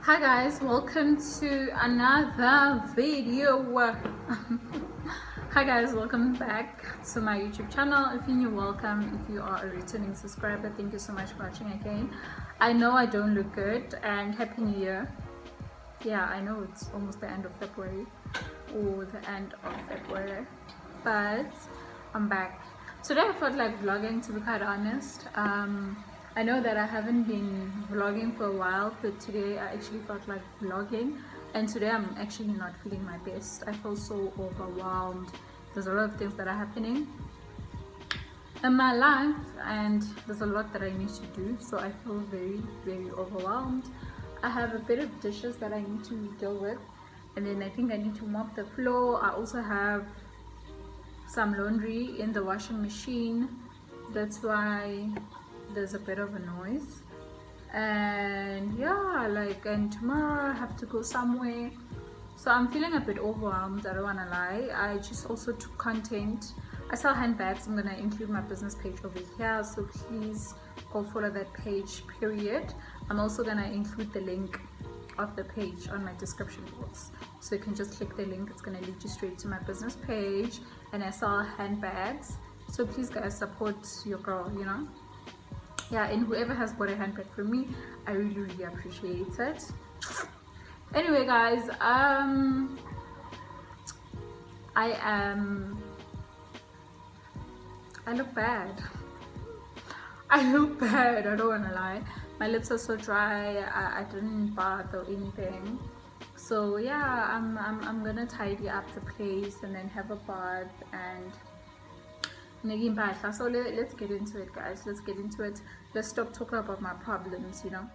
Hi guys, welcome to another video. Hi guys, welcome back to my YouTube channel. If you're new, welcome. If you are a returning subscriber, thank you so much for watching again. I know I don't look good, and happy new year. Yeah, I know it's almost the end of February but I'm back. Today I felt like vlogging, to be quite honest. I know that I haven't been vlogging for a while, but today I actually felt like vlogging, and today I'm actually not feeling my best. I feel so overwhelmed. There's a lot of things that are happening in my life, and there's a lot that I need to do, so I feel very overwhelmed. I have a bit of dishes that I need to deal with, and then I think I need to mop the floor. I also have some laundry in the washing machine, that's why there's a bit of a noise. And yeah, and tomorrow I have to go somewhere, so I'm feeling a bit overwhelmed, I don't want to lie. I just also took content. I sell handbags. I'm going to include my business page over here, so please go follow that page, period. I'm also going to include the link of the page on my description box, so you can just click the link. It's going to lead you straight to my business page, and I sell handbags, so please guys support your girl, you know. Yeah, and whoever has bought a handbag from me, I really appreciate it. Anyway guys, I look bad. I look bad, I don't wanna lie. My lips are so dry. I didn't bath or anything, so yeah, I'm gonna tidy up the place and then have a bath and so let's get into it guys. Let's get into it. Let's stop talking about my problems, you know.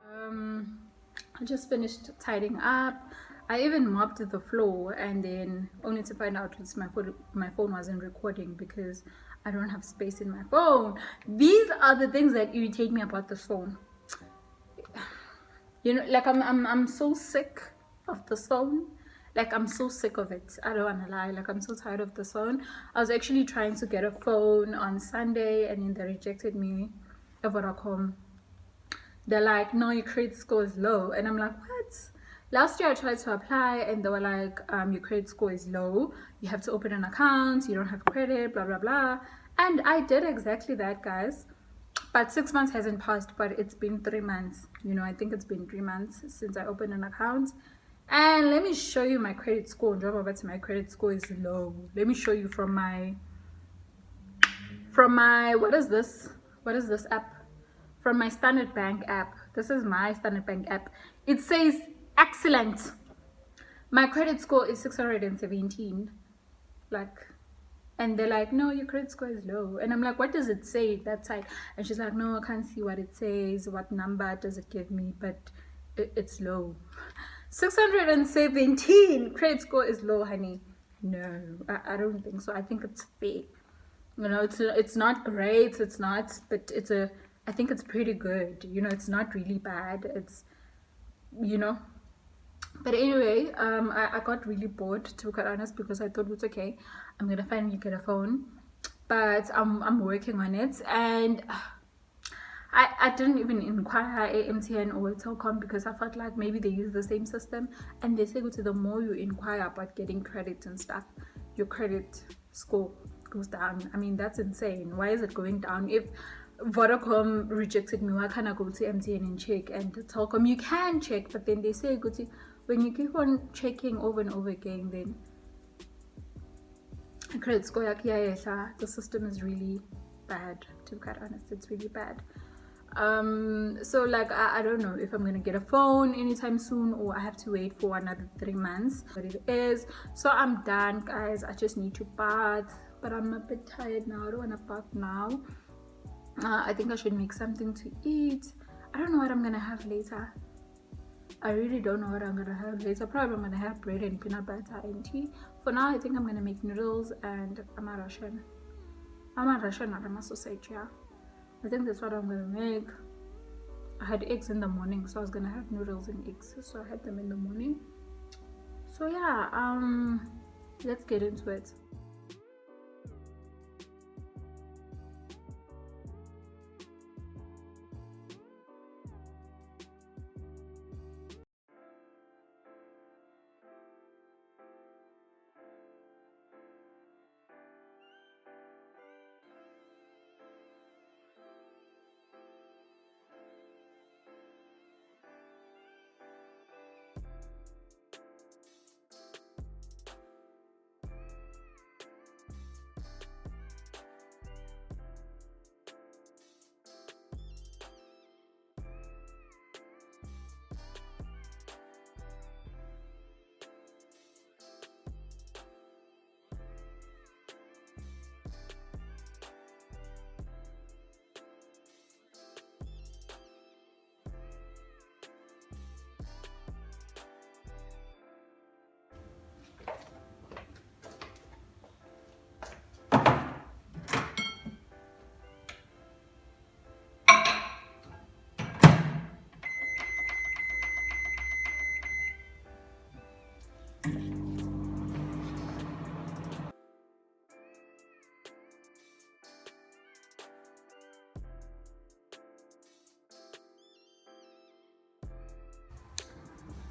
I just finished tidying up. I even mopped the floor, and then only to find out my phone wasn't recording because I don't have space in my phone. These are the things that irritate me about this phone. You know, like I'm so sick of this phone. Like, I'm so sick of it. I don't want to lie. Like, I'm so tired of this phone. I was actually trying to get a phone on Sunday, and then they rejected me at Vodacom. They're like, no, your credit score is low. And I'm like, what? Last year I tried to apply, and they were like, your credit score is low. You have to open an account. You don't have credit, blah, blah, blah. And I did exactly that, guys. But 6 months hasn't passed, but it's been 3 months. You know, I think it's been 3 months since I opened an account. And let me show you my credit score. My credit score is low. Let me show you from my what is this app? From my Standard Bank app. This is my Standard Bank app. It says excellent. My credit score is 617. Like, and they're like, no, your credit score is low. And I'm like, what does it say that side? And she's like, no, I can't see what it says. What number does it give me? But it's low. 617 credit score is low, honey. No, I don't think so. I think it's fair. You know, it's not great. It's not, but I think it's pretty good. You know, it's not really bad. It's, you know. But anyway, I got really bored, to be quite honest, because I thought it's okay. I'm gonna finally get a phone, but I'm working on it, and I didn't even inquire at MTN or Telkom because I felt like maybe they use the same system, and they say the more you inquire about getting credit and stuff, your credit score goes down. I mean, that's insane. Why is it going down? If Vodacom rejected me, why can't I go to MTN and check? And Telkom, you can check, but then they say when you keep on checking over and over again, then credit score, the system is really bad, to be quite honest. It's really bad. So like I don't know if I'm gonna get a phone anytime soon, or I have to wait for another 3 months. But it is. So I'm done, guys. I just need to bath, but I'm a bit tired now. I don't want to bath now. I think I should make something to eat. I don't know what I'm gonna have later. I really don't know what I'm gonna have later. Probably I'm gonna have bread and peanut butter and tea. For now, I think I'm gonna make noodles and I'm a Russian sausage, yeah. I think that's what I'm gonna make. I had eggs in the morning, so I was gonna have noodles and eggs, so I had them in the morning. So yeah, let's get into it.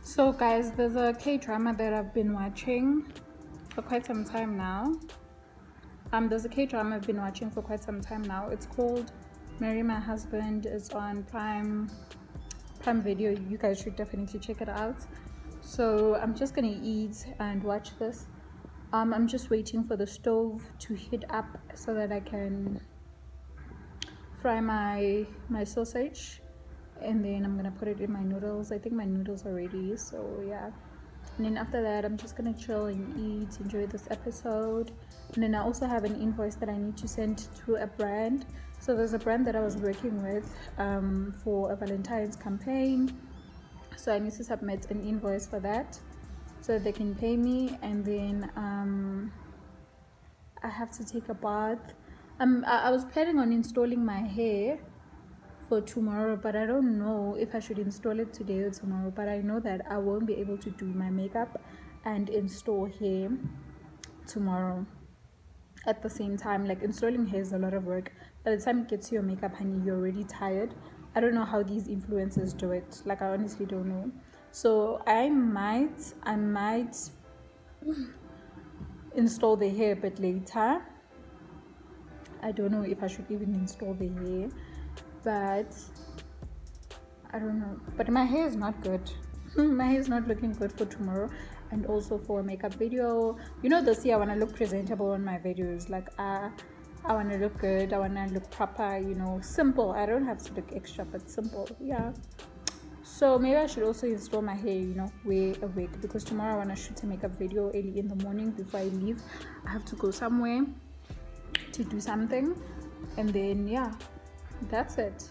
So guys, there's a K-drama that I've been watching for quite some time now. There's a K-drama I've been watching for quite some time now. It's called Marry My Husband. It's on Prime Video. You guys should definitely check it out. So I'm just gonna eat and watch this. I'm just waiting for the stove to heat up so that I can fry my sausage, and then I'm gonna put it in my noodles. I think my noodles are ready, so yeah. And then after that, I'm just gonna chill and eat, enjoy this episode. And then I also have an invoice that I need to send to a brand So there's a brand that I was working with for a Valentine's campaign. So I need to submit an invoice for that so they can pay me, and then I have to take a bath. I was planning on installing my hair for tomorrow, but I don't know if I should install it today or tomorrow. But I know that I won't be able to do my makeup and install hair tomorrow at the same time. Like, installing hair is a lot of work. By the time you get to your makeup, honey, you're already tired. I don't know how these influencers do it. Like, I honestly don't know. So I might install the hair a bit later. I don't know if I should even install the hair, but I don't know. But my hair is not good. My hair is not looking good for tomorrow, and also for a makeup video. You know, this year I want to look presentable on my videos. Like, I want to look good. I want to look proper, you know, simple. I don't have to look extra, but simple. Yeah. So maybe I should also install my hair, you know, wear a wig, because tomorrow I want to shoot a makeup video early in the morning before I leave. I have to go somewhere to do something, and then yeah, that's it.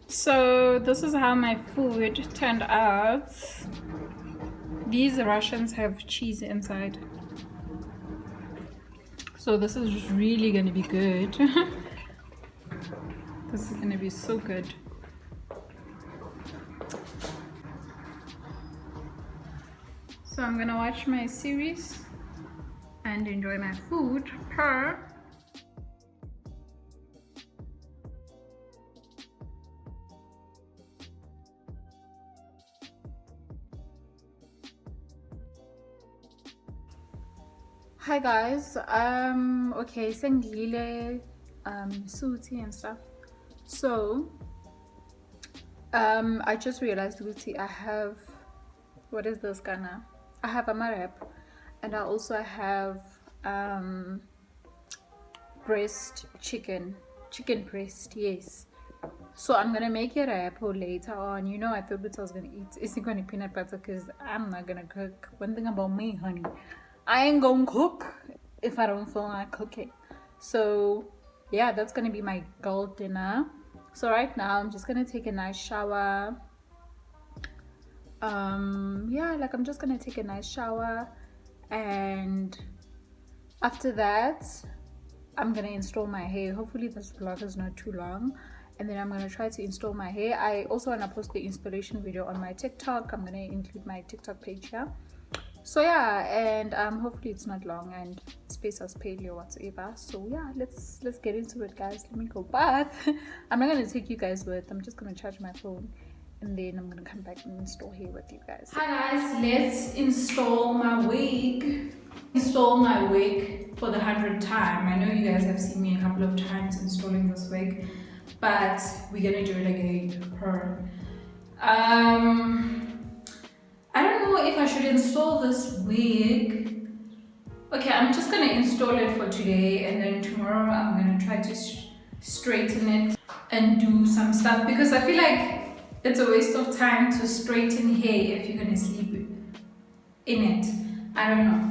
So this is how my food turned out. These Russians have cheese inside, so this is really gonna be good. This is gonna be so good. So I'm gonna watch my series and enjoy my food. Hi guys, okay, sengile suti and stuff. So I just realized, Guti, I have, what is this Ghana? I have a marab, and I also have breast chicken breast, yes. So I'm gonna make it a apple later on. You know, I thought what I was gonna eat isn't gonna peanut butter, because I'm not gonna cook. One thing about me, honey, I ain't gonna cook if I don't feel like cooking. So yeah, that's gonna be my goal dinner. So right now I'm just gonna take a nice shower. Yeah, like I'm just gonna take a nice shower, and after that I'm gonna install my hair. Hopefully this vlog is not too long, and then I'm going to try to install my hair. I also want to post the installation video on my TikTok. I'm going to include my TikTok page here. So yeah, and hopefully it's not long and space as pale or whatever. So yeah, let's get into it, guys. Let me go bath. I'm not going to take you guys with. I'm just going to charge my phone, and then I'm going to come back and install hair with you guys. Hi guys, let's install my wig. Install my wig for the 100th time. I know you guys have seen me a couple of times installing this wig, but we're gonna do it again. I don't know if I should install this wig. Okay, I'm just gonna install it for today, and then tomorrow I'm gonna try to straighten it and do some stuff, because I feel like it's a waste of time to straighten hair if you're gonna sleep in it. I don't know.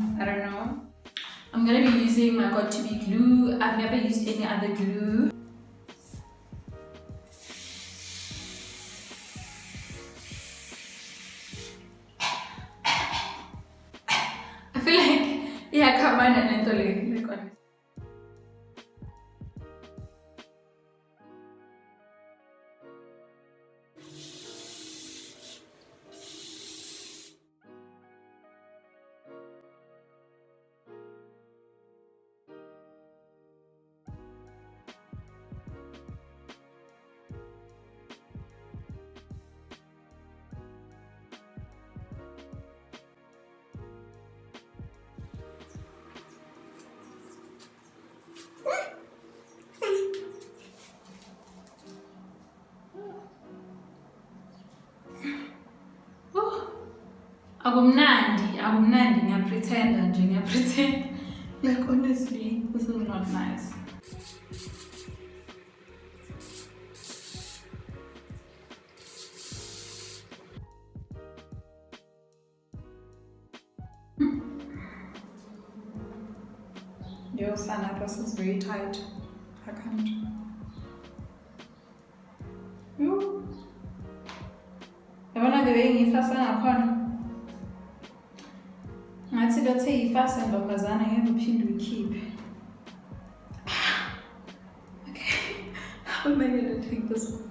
I'm gonna be using my Got2b glue. I've never used any other glue. I feel like, yeah, come on and like honestly. Akumnandi, ngiyapretend. Like honestly, this is not nice. Yo, Sana, this is very tight. I can't. Yo. Yabona bebe ngifasa ngakhona. Ngathi bethe ifasa ntombazana ngeke uphinde uyikhiphe. Okay. How am I gonna take this off?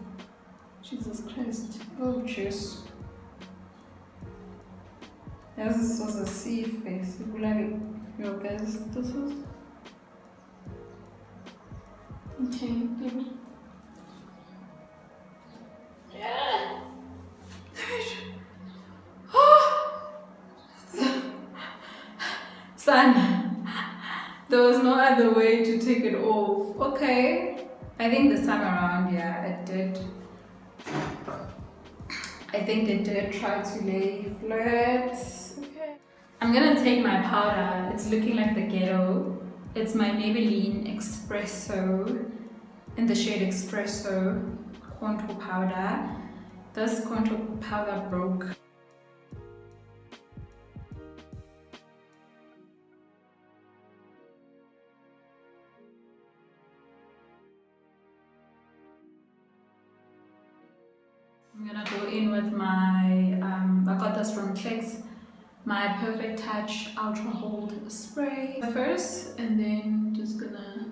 Jesus Christ. Oh jeez. This was a sea face. Yo guys, this was okay. Yeah. Son, there was no other way to take it off. Okay. I think this time around, yeah, it did. I think it did try to lay flat. Okay. I'm gonna take my powder. It's looking like the ghetto. It's my Maybelline Espresso in the shade Espresso contour powder. This contour powder broke. I'm gonna go in with my, I got this from Clicks, my Perfect Touch Ultra Hold Spray first, and then just gonna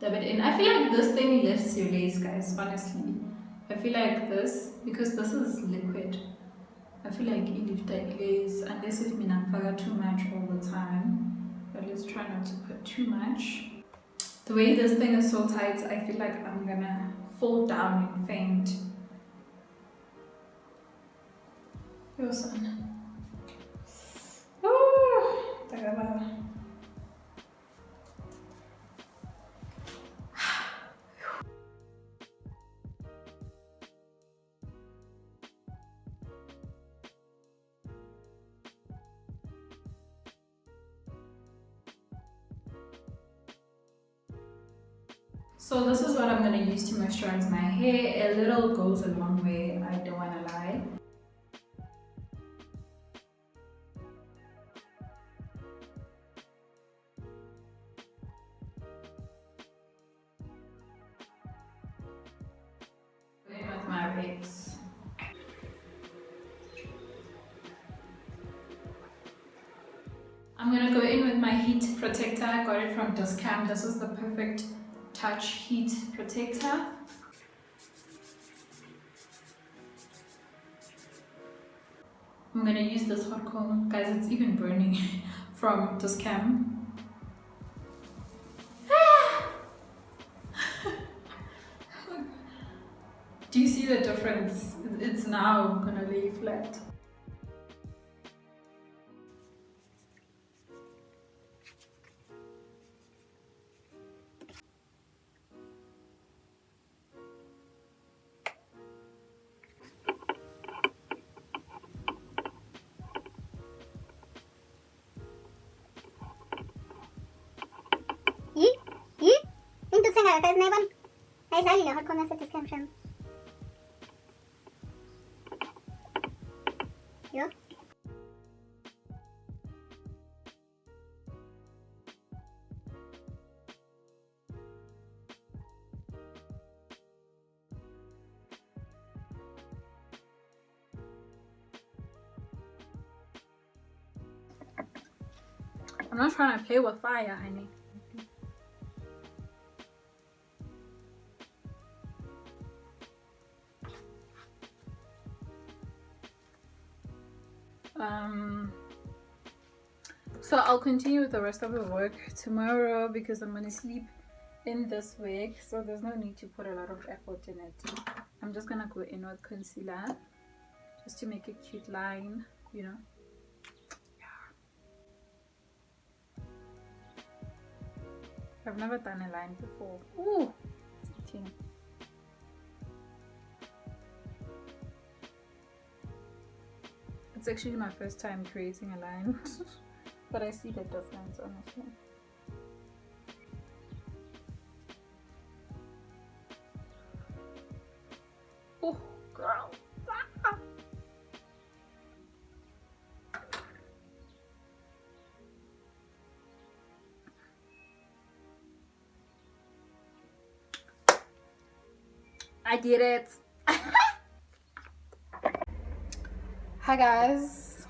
dab it in. I feel like this thing lifts your lace, guys, honestly. I feel like this, because this is liquid, I feel like it lifts the lace, unless if I forget too much all the time. But let's try not to put too much. The way this thing is so tight, I feel like I'm gonna fall down and faint. Your son. Oh, so this is what I'm going to use to moisturize my hair. A little goes a long way, I don't want to lie. With my wigs. I'm going to go in with my heat protector. I got it from Discam. This is the Perfect Touch Heat Protector. I'm gonna use this hot comb. Guys, it's even burning from this cam. Do you see the difference? It's now gonna lay flat. Untuk saya guys, naiban. Ay lali lang ko nasa description. Yo. I'm not trying to play with fire, honey. So I'll continue with the rest of the work tomorrow because I'm gonna sleep in this wig, so there's no need to put a lot of effort in it. I'm just gonna go in with concealer just to make a cute line, you know. I've never done a line before. Ooh, it's itching. It's actually my first time creating a line, but I see the difference, honestly. Oh, girl. Ah. I did it. Hi guys,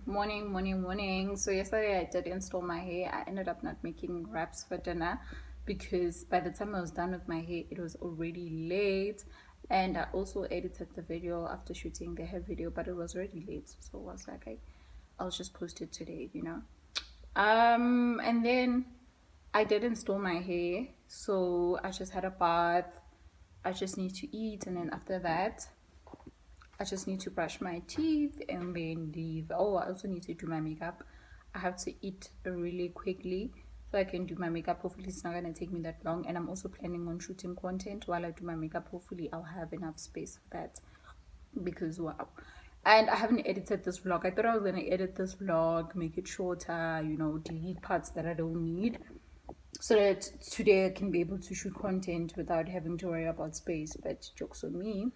morning. So yesterday I did install my hair. I ended up not making wraps for dinner because by the time I was done with my hair it was already late, and I also edited the video after shooting the hair video, but it was already late, so I was like, I'll just post it today, you know. And then I did install my hair, so I just had a bath. I just need to eat, and then after that I just need to brush my teeth and then leave. Oh, I also need to do my makeup. I have to eat really quickly so I can do my makeup. Hopefully it's not gonna take me that long, and I'm also planning on shooting content while I do my makeup. Hopefully I'll have enough space for that because wow. And I haven't edited this vlog. I thought I was gonna edit this vlog, make it shorter, you know, delete parts that I don't need, so that today I can be able to shoot content without having to worry about space. But jokes on me,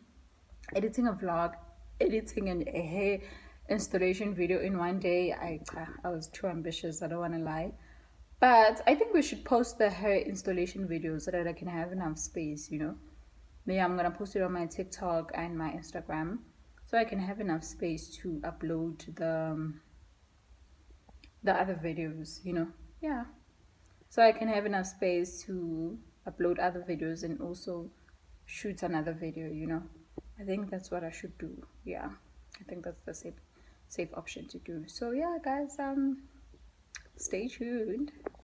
editing a vlog, editing a hair installation video in one day, I was too ambitious, I don't want to lie. But I think we should post the hair installation video so that I can have enough space, you know. Maybe I'm gonna post it on my TikTok and my Instagram so I can have enough space to upload the other videos, you know. Yeah, so I can have enough space to upload other videos and also shoot another video, you know. I think that's what I should do. Yeah, I think that's the safe option to do. So yeah guys, stay tuned.